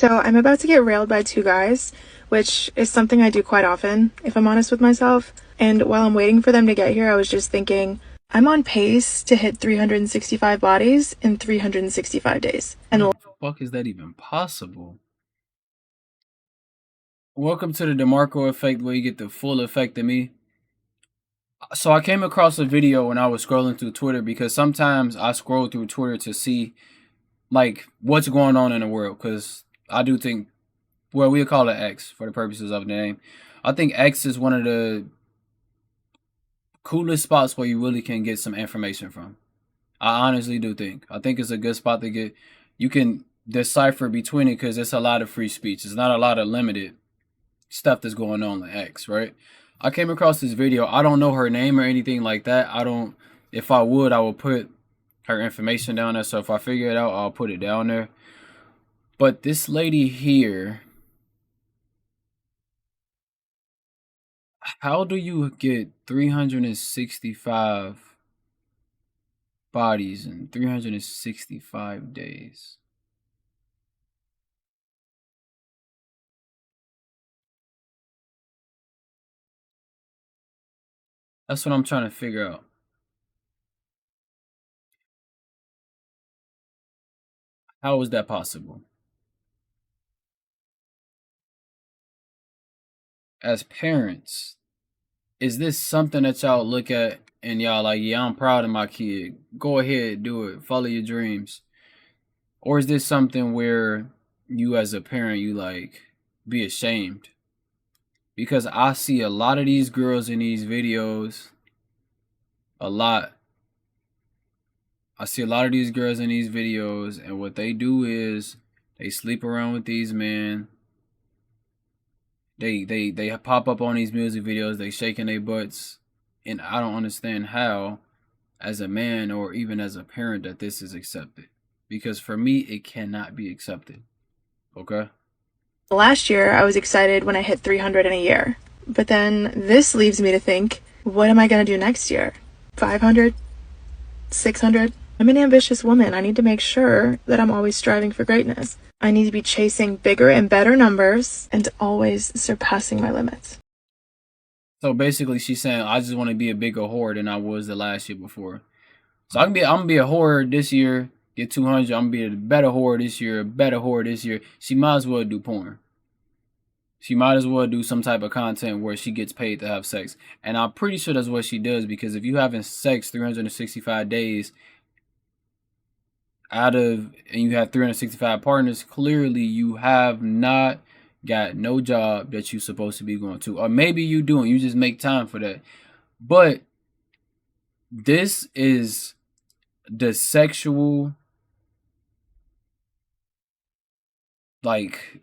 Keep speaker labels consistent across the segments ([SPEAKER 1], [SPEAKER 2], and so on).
[SPEAKER 1] So I'm about to get railed by two guys, which is something I do quite often, if I'm honest with myself. And while I'm waiting for them to get here, I was just thinking, I'm on pace to hit 365 bodies in 365 days.
[SPEAKER 2] How
[SPEAKER 1] And
[SPEAKER 2] the fuck is that even possible? Welcome to the DeMarkco effect, where you get the full effect of me. So I came across a video when I was scrolling through Twitter, because sometimes I scroll through Twitter to see like what's going on in the world, because I do think, well, we'll call it X for the purposes of the name. I think X is one of the coolest spots where you really can get some information from. I honestly do think. I think it's a good spot to get. You can decipher between it because it's a lot of free speech. It's not a lot of limited stuff that's going on with X, right? I came across this video. I don't know her name or anything like that. I don't. If I would, I would put her information down there. So if I figure it out, I'll put it down there. But this lady here, how do you get 365 bodies in 365 days? That's what I'm trying to figure out. How is that possible? As parents, is this something that y'all look at and y'all like, yeah, I'm proud of my kid. Go ahead, do it. Follow your dreams. Or is this something where you as a parent, you like be ashamed? Because I see a lot of these girls in these videos, a lot. I see a lot of these girls in these videos, and what they do is they sleep around with these men. They pop up on these music videos, they shaking their butts, and I don't understand how, as a man or even as a parent, that this is accepted. Because for me, it cannot be accepted. Okay?
[SPEAKER 1] last year, I was excited when I hit 300 in a year. But then this leaves me to think, what am I going to do next year? 500? 600? I'm an ambitious woman. I need to make sure that I'm always striving for greatness. I need to be chasing bigger and better numbers and always surpassing my limits.
[SPEAKER 2] So basically, she's saying, I just want to be a bigger whore than I was the last year before. So I'm gonna be a whore this year, get 200. I'm gonna be a better whore this year, a better whore this year. She might as well do porn. She might as well do some type of content where she gets paid to have sex. And I'm pretty sure that's what she does, because if you having sex 365 days and you have 365 partners, clearly you have not got no job that you're supposed to be going to. Or maybe you do and you just make time for that. But this is the sexual, like,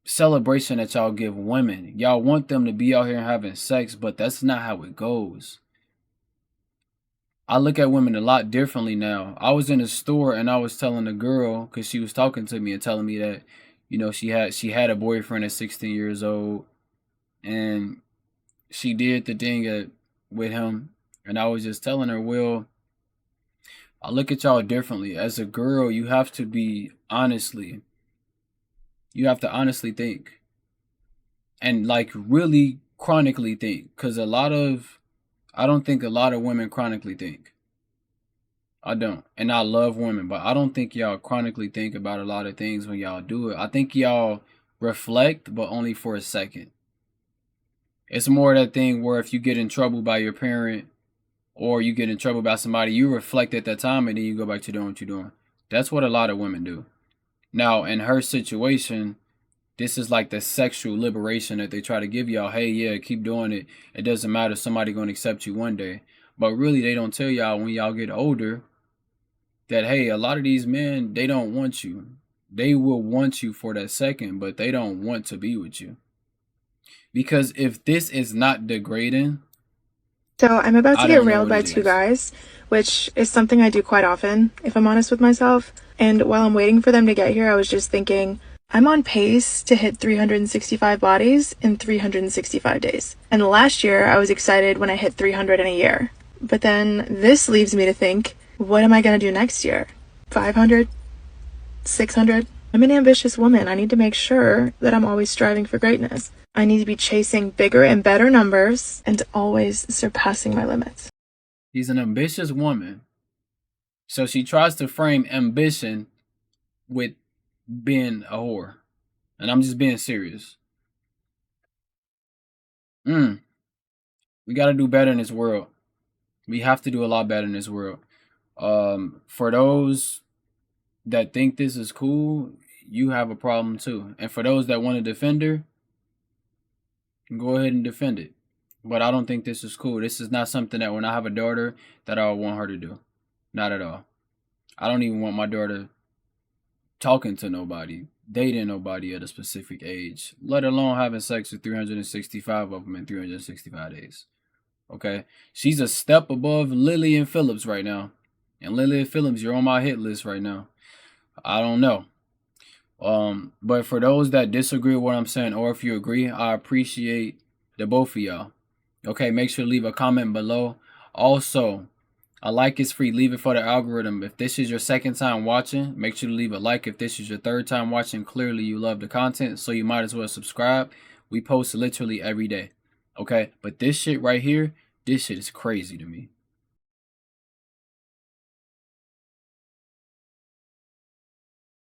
[SPEAKER 2] celebration that y'all give women. Y'all want them to be out here having sex, but that's not how it goes. I look at women a lot differently now. I was in a store and I was telling a girl, because she was talking to me and telling me that, you know, she had a boyfriend at 16 years old, and she did the thing with him. And I was just telling her, well, I look at y'all differently. As a girl, you have to honestly think, and like really chronically think, because I don't think a lot of women chronically think. I don't. And I love women, but I don't think y'all chronically think about a lot of things when y'all do it. I think y'all reflect, but only for a second. It's more that thing where if you get in trouble by your parent or you get in trouble by somebody, you reflect at that time and then you go back to doing what you're doing. That's what a lot of women do. Now, in her situation, this is like the sexual liberation that they try to give y'all. Hey, yeah, keep doing it. It doesn't matter. Somebody gonna accept you one day. But really, they don't tell y'all when y'all get older that, hey, a lot of these men, they don't want you. They will want you for that second, but they don't want to be with you. Because if this is not degrading,
[SPEAKER 1] So I'm about to
[SPEAKER 2] I
[SPEAKER 1] get
[SPEAKER 2] don't know
[SPEAKER 1] railed
[SPEAKER 2] what
[SPEAKER 1] by
[SPEAKER 2] it
[SPEAKER 1] two
[SPEAKER 2] is.
[SPEAKER 1] guys, which is something I do quite often, if I'm honest with myself. And while I'm waiting for them to get here, I was just thinking, I'm on pace to hit 365 bodies in 365 days. And last year, I was excited when I hit 300 in a year. But then this leaves me to think, what am I going to do next year? 500? 600? I'm an ambitious woman. I need to make sure that I'm always striving for greatness. I need to be chasing bigger and better numbers and always surpassing my limits.
[SPEAKER 2] She's an ambitious woman. So she tries to frame ambition with being a whore. And I'm just being serious. We got to do better in this world. We have to do a lot better in this world. For those that think this is cool, you have a problem too. And for those that want to defend her, go ahead and defend it. But I don't think this is cool. This is not something that when I have a daughter that I would want her to do. Not at all. I don't even want my daughter talking to nobody, dating nobody at a specific age, let alone having sex with 365 of them in 365 days. Okay? She's a step above Lillian Phillips right now. And Lillian Phillips, you're on my hit list right now. I don't know. But for those that disagree with what I'm saying, or if you agree, I appreciate the both of y'all. Okay, make sure to leave a comment below. Also, a like is free. Leave it for the algorithm. If this is your second time watching, make sure to leave a like. If this is your third time watching, clearly you love the content, so you might as well subscribe. We post literally every day. Okay, but this shit right here, this shit is crazy to me.